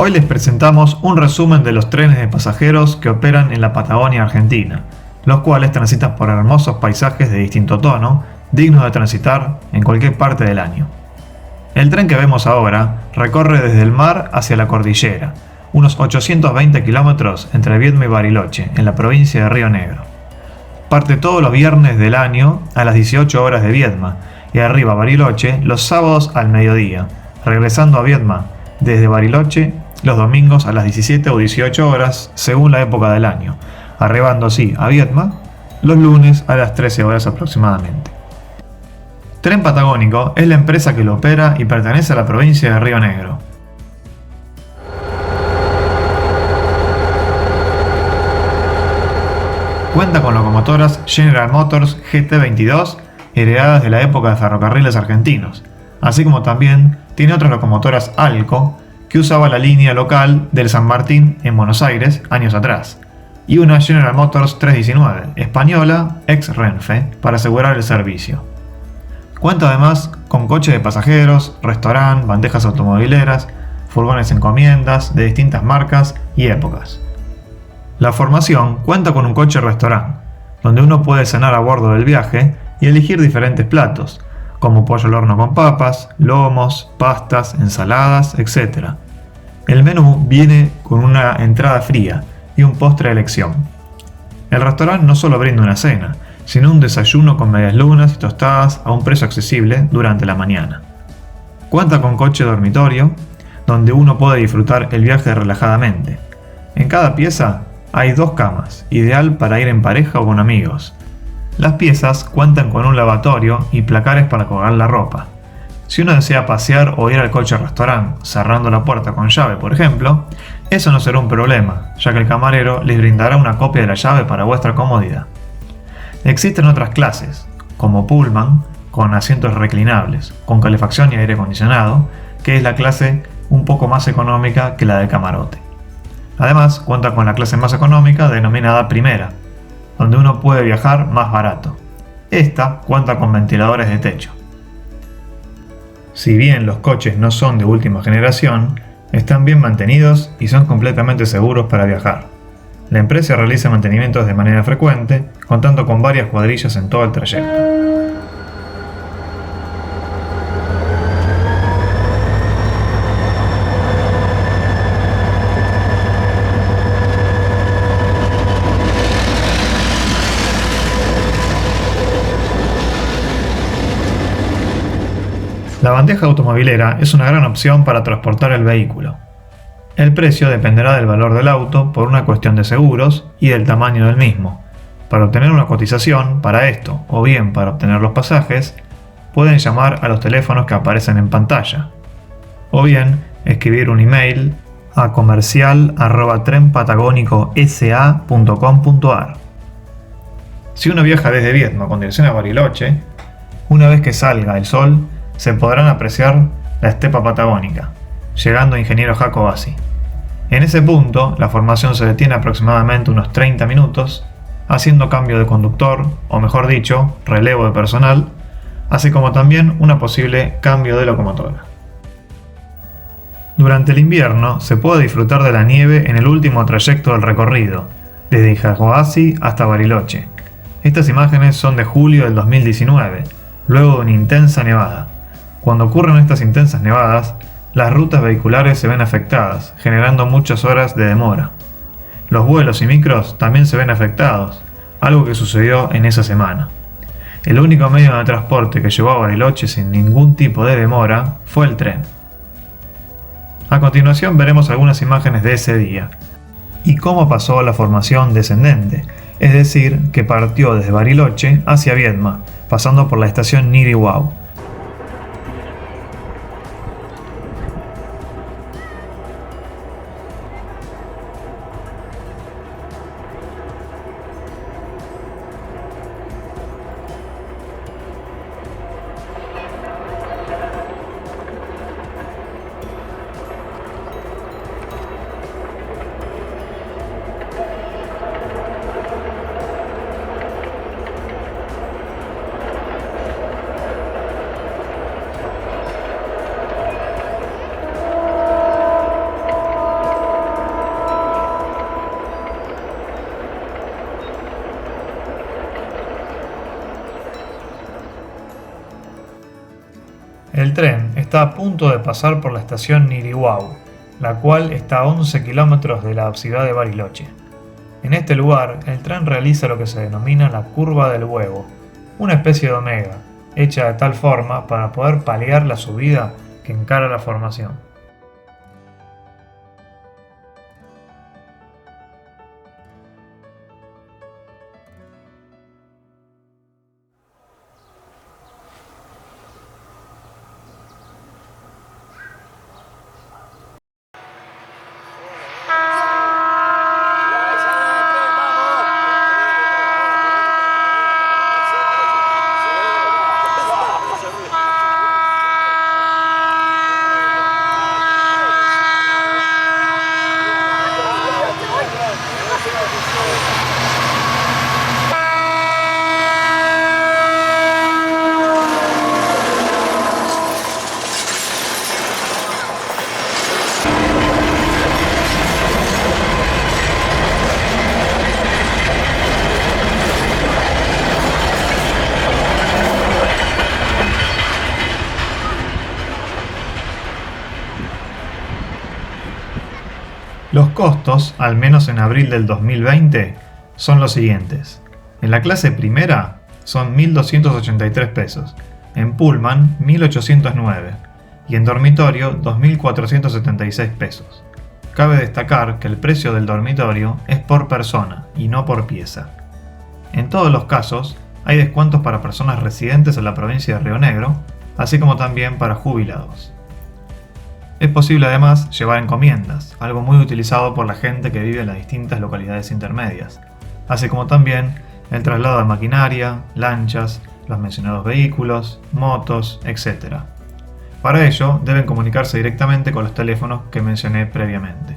Hoy les presentamos un resumen de los trenes de pasajeros que operan en la Patagonia Argentina, los cuales transitan por hermosos paisajes de distinto tono, dignos de transitar en cualquier parte del año. El tren que vemos ahora recorre desde el mar hacia la cordillera, unos 820 kilómetros entre Viedma y Bariloche, en la provincia de Río Negro. Parte todos los viernes del año a las 18 horas de Viedma y arriba a Bariloche los sábados al mediodía, regresando a Viedma desde Bariloche los domingos a las 17 o 18 horas según la época del año, arribando así a Viedma los lunes a las 13 horas aproximadamente. Tren Patagónico es la empresa que lo opera y pertenece a la provincia de Río Negro. Cuenta con locomotoras General Motors GT22 heredadas de la época de ferrocarriles argentinos, así como también tiene otras locomotoras Alco que usaba la línea local del San Martín en Buenos Aires años atrás, y una General Motors 319 española ex Renfe para asegurar el servicio. Cuenta además con coches de pasajeros, restaurante, bandejas automovileras, furgones encomiendas de distintas marcas y épocas. La formación cuenta con un coche-restaurante, donde uno puede cenar a bordo del viaje y elegir diferentes platos, como pollo al horno con papas, lomos, pastas, ensaladas, etc. El menú viene con una entrada fría y un postre de elección. El restaurante no solo brinda una cena, sino un desayuno con mediaslunas y tostadas a un precio accesible durante la mañana. Cuenta con coche dormitorio, donde uno puede disfrutar el viaje relajadamente. En cada pieza hay 2 camas, ideal para ir en pareja o con amigos. Las piezas cuentan con un lavatorio y placares para colgar la ropa. Si uno desea pasear o ir al coche-restaurante cerrando la puerta con llave, por ejemplo, eso no será un problema, ya que el camarero les brindará una copia de la llave para vuestra comodidad. Existen otras clases, como Pullman, con asientos reclinables, con calefacción y aire acondicionado, que es la clase un poco más económica que la del camarote. Además, cuenta con la clase más económica denominada Primera, donde uno puede viajar más barato. Esta cuenta con ventiladores de techo. Si bien los coches no son de última generación, están bien mantenidos y son completamente seguros para viajar. La empresa realiza mantenimientos de manera frecuente, contando con varias cuadrillas en todo el trayecto. La bandeja automovilera es una gran opción para transportar el vehículo. El precio dependerá del valor del auto por una cuestión de seguros y del tamaño del mismo. Para obtener una cotización para esto o bien para obtener los pasajes, pueden llamar a los teléfonos que aparecen en pantalla o bien escribir un email a comercial@trenpatagonicosa.com.ar. Si uno viaja desde Viedma con dirección a Bariloche, una vez que salga el sol, se podrán apreciar la estepa patagónica, llegando a Ingeniero Jaco Bassi. En ese punto, la formación se detiene aproximadamente unos 30 minutos, haciendo cambio de conductor, o mejor dicho, relevo de personal, así como también una posible cambio de locomotora. Durante el invierno se puede disfrutar de la nieve en el último trayecto del recorrido, desde Jaco Bassi hasta Bariloche. Estas imágenes son de julio del 2019, luego de una intensa nevada. Cuando ocurren estas intensas nevadas, las rutas vehiculares se ven afectadas, generando muchas horas de demora. Los vuelos y micros también se ven afectados, algo que sucedió en esa semana. El único medio de transporte que llegó a Bariloche sin ningún tipo de demora fue el tren. A continuación veremos algunas imágenes de ese día y cómo pasó la formación descendente, es decir, que partió desde Bariloche hacia Viedma, pasando por la estación Nirihuau. El tren está a punto de pasar por la estación Niriwau, la cual está a 11 kilómetros de la ciudad de Bariloche. En este lugar, el tren realiza lo que se denomina la curva del huevo, una especie de omega, hecha de tal forma para poder paliar la subida que encara la formación. Los costos, al menos en abril del 2020, son los siguientes. En la clase primera son 1.283 pesos, en Pullman 1.809 y en dormitorio 2.476 pesos. Cabe destacar que el precio del dormitorio es por persona y no por pieza. En todos los casos, hay descuentos para personas residentes en la provincia de Río Negro, así como también para jubilados. Es posible además llevar encomiendas, algo muy utilizado por la gente que vive en las distintas localidades intermedias, así como también el traslado de maquinaria, lanchas, los mencionados vehículos, motos, etc. Para ello deben comunicarse directamente con los teléfonos que mencioné previamente.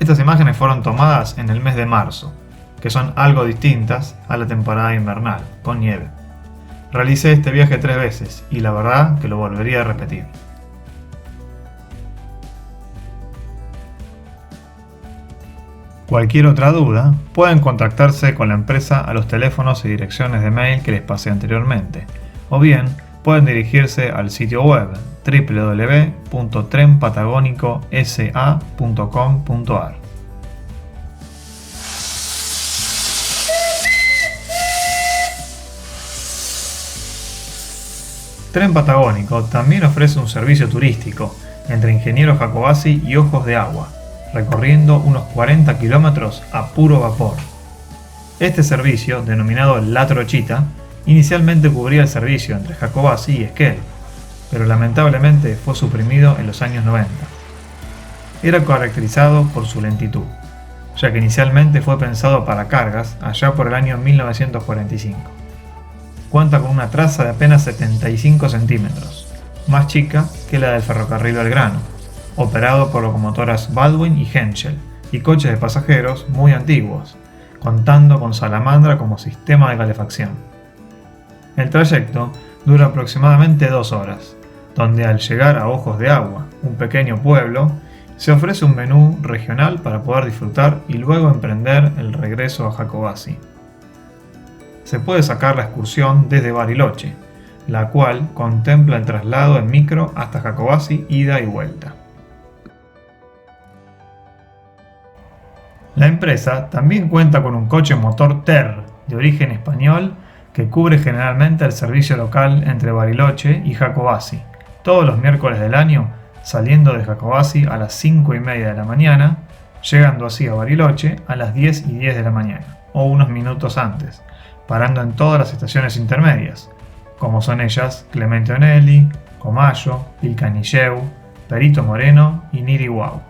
Estas imágenes fueron tomadas en el mes de marzo, que son algo distintas a la temporada invernal, con nieve. Realicé este viaje 3 veces y la verdad que lo volvería a repetir. Cualquier otra duda, pueden contactarse con la empresa a los teléfonos y direcciones de mail que les pasé anteriormente, o bien pueden dirigirse al sitio web www.trenpatagonicosa.com.ar. Tren Patagónico también ofrece un servicio turístico entre Ingeniero Jacobacci y Ojos de Agua, recorriendo unos 40 kilómetros a puro vapor. Este servicio, denominado La Trochita, inicialmente cubría el servicio entre Jacobacci y Esquel, pero lamentablemente fue suprimido en los años 90. Era caracterizado por su lentitud, ya que inicialmente fue pensado para cargas allá por el año 1945. Cuenta con una traza de apenas 75 centímetros, más chica que la del ferrocarril Belgrano, operado por locomotoras Baldwin y Henschel, y coches de pasajeros muy antiguos, contando con salamandra como sistema de calefacción. El trayecto dura aproximadamente 2 horas, donde al llegar a Ojos de Agua, un pequeño pueblo, se ofrece un menú regional para poder disfrutar y luego emprender el regreso a Jacobacci. Se puede sacar la excursión desde Bariloche, la cual contempla el traslado en micro hasta Jacobacci ida y vuelta. La empresa también cuenta con un coche motor TER de origen español que cubre generalmente el servicio local entre Bariloche y Jacobacci, todos los miércoles del año, saliendo de Jacobacci a las 5:30 de la mañana, llegando así a Bariloche a las 10:10 de la mañana, o unos minutos antes, parando en todas las estaciones intermedias, como son ellas Clemente Onelli, Comayo, Pilcanilleu, Perito Moreno y Niriwau.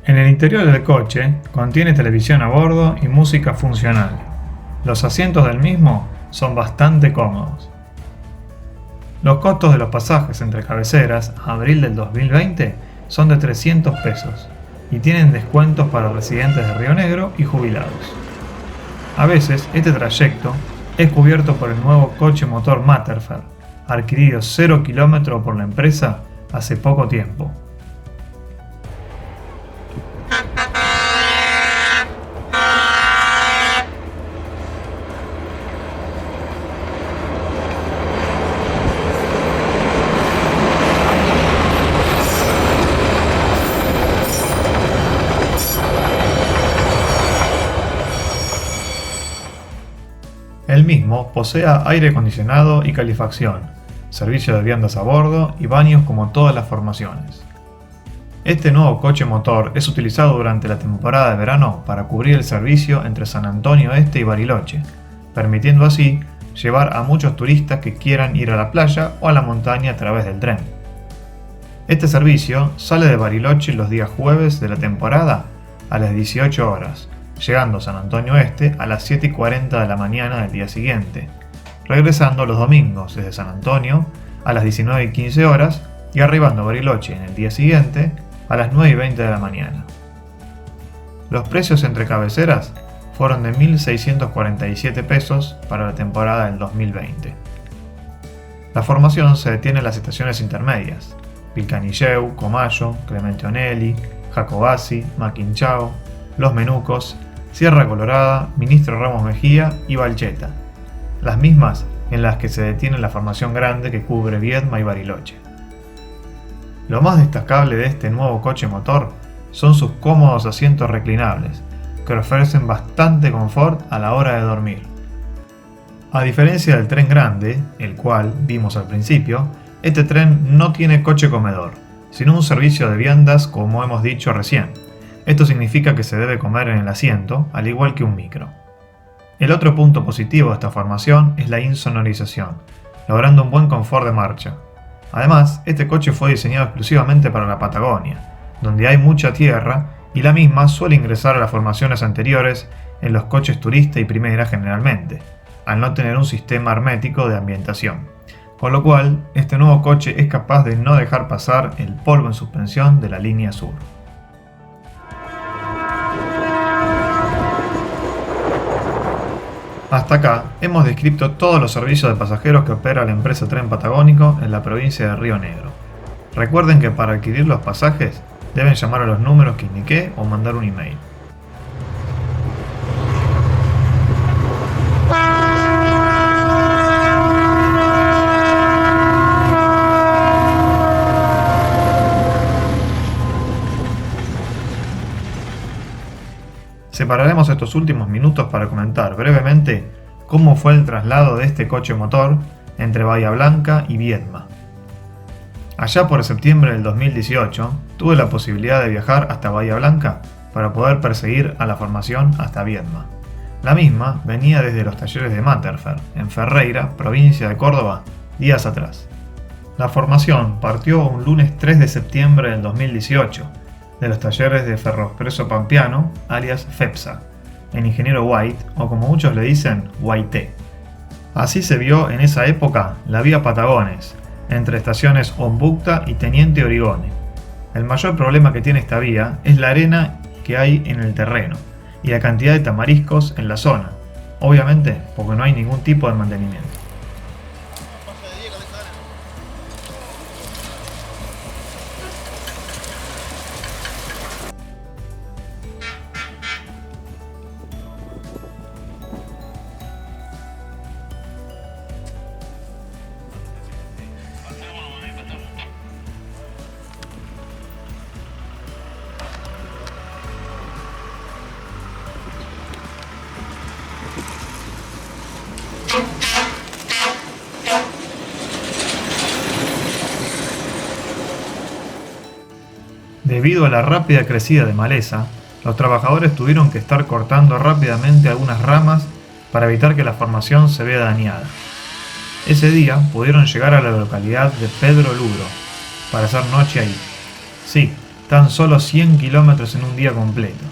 En el interior del coche contiene televisión a bordo y música funcional. Los asientos del mismo son bastante cómodos. Los costos de los pasajes entre cabeceras a abril del 2020 son de 300 pesos y tienen descuentos para residentes de Río Negro y jubilados. A veces este trayecto es cubierto por el nuevo coche motor Matterfer, adquirido 0 km por la empresa hace poco tiempo. mismo posea aire acondicionado y calefacción, servicio de viandas a bordo y baños como todas las formaciones. Este nuevo coche motor es utilizado durante la temporada de verano para cubrir el servicio entre San Antonio Este y Bariloche, permitiendo así llevar a muchos turistas que quieran ir a la playa o a la montaña a través del tren. Este servicio sale de Bariloche los días jueves de la temporada a las 18 horas, llegando a San Antonio Este a las 7:40 de la mañana del día siguiente, regresando los domingos desde San Antonio a las 19:15 horas y arribando a Bariloche en el día siguiente a las 9:20 de la mañana. Los precios entre cabeceras fueron de 1.647 pesos para la temporada del 2020. La formación se detiene en las estaciones intermedias: Pilcanilleu, Comayo, Clemente Onelli, Jacobasi, Maquinchao, Los Menucos, Sierra Colorada, Ministro Ramos Mejía y Valcheta, las mismas en las que se detiene la formación grande que cubre Viedma y Bariloche. Lo más destacable de este nuevo coche motor son sus cómodos asientos reclinables, que ofrecen bastante confort a la hora de dormir. A diferencia del tren grande, el cual vimos al principio, este tren no tiene coche comedor, sino un servicio de viandas como hemos dicho recién. Esto significa que se debe comer en el asiento, al igual que un micro. El otro punto positivo de esta formación es la insonorización, logrando un buen confort de marcha. Además, este coche fue diseñado exclusivamente para la Patagonia, donde hay mucha tierra y la misma suele ingresar a las formaciones anteriores en los coches turista y primera generalmente, al no tener un sistema hermético de ambientación. Con lo cual, este nuevo coche es capaz de no dejar pasar el polvo en suspensión de la línea sur. Hasta acá hemos descrito todos los servicios de pasajeros que opera la empresa Tren Patagónico en la provincia de Río Negro. Recuerden que para adquirir los pasajes deben llamar a los números que indiqué o mandar un email. Separaremos estos últimos minutos para comentar brevemente cómo fue el traslado de este coche motor entre Bahía Blanca y Viedma. Allá por septiembre del 2018 tuve la posibilidad de viajar hasta Bahía Blanca para poder perseguir a la formación hasta Viedma. La misma venía desde los talleres de Materfer, en Ferreira, provincia de Córdoba, días atrás. La formación partió un lunes 3 de septiembre del 2018 de los talleres de Ferroexpreso Pampeano, alias FEPSA, en Ingeniero White, o como muchos le dicen, White. Así se vio en esa época la vía Patagones, entre estaciones Ombucta y Teniente Origone. El mayor problema que tiene esta vía es la arena que hay en el terreno y la cantidad de tamariscos en la zona, obviamente porque no hay ningún tipo de mantenimiento. Debido a la rápida crecida de maleza, los trabajadores tuvieron que estar cortando rápidamente algunas ramas para evitar que la formación se vea dañada. Ese día pudieron llegar a la localidad de Pedro Luro para hacer noche ahí. Sí, tan solo 100 kilómetros en un día completo.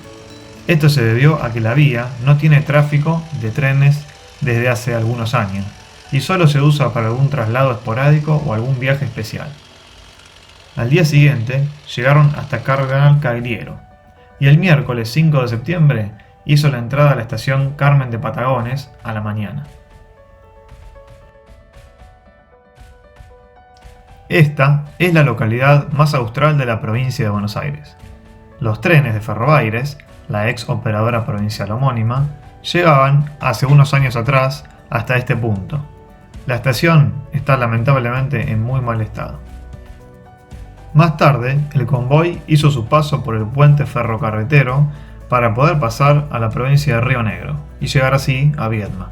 Esto se debió a que la vía no tiene tráfico de trenes desde hace algunos años y solo se usa para algún traslado esporádico o algún viaje especial. Al día siguiente llegaron hasta Cardenal Cagliero y el miércoles 5 de septiembre hizo la entrada a la estación Carmen de Patagones a la mañana. Esta es la localidad más austral de la provincia de Buenos Aires. Los trenes de Ferrobaires, la ex operadora provincial homónima, llegaban hace unos años atrás hasta este punto. La estación está lamentablemente en muy mal estado. Más tarde, el convoy hizo su paso por el puente ferrocarretero para poder pasar a la provincia de Río Negro y llegar así a Viedma.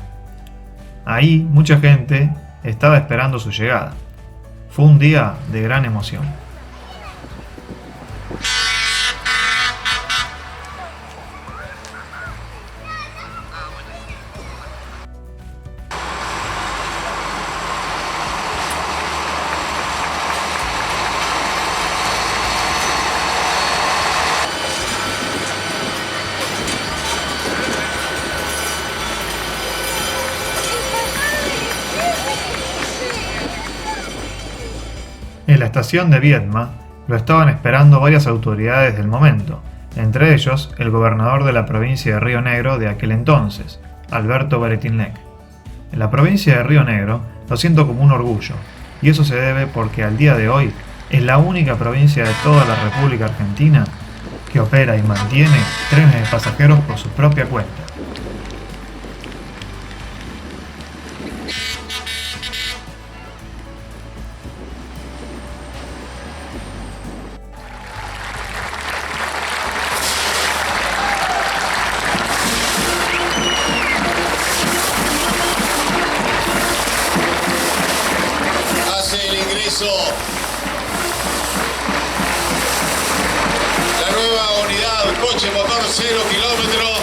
Ahí mucha gente estaba esperando su llegada. Fue un día de gran emoción. En la estación de Viedma lo estaban esperando varias autoridades del momento, entre ellos el gobernador de la provincia de Río Negro de aquel entonces, Alberto Beretilnec. En la provincia de Río Negro lo siento como un orgullo, y eso se debe porque al día de hoy es la única provincia de toda la República Argentina que opera y mantiene trenes de pasajeros por su propia cuenta. La nueva unidad, coche motor 0 kilómetros.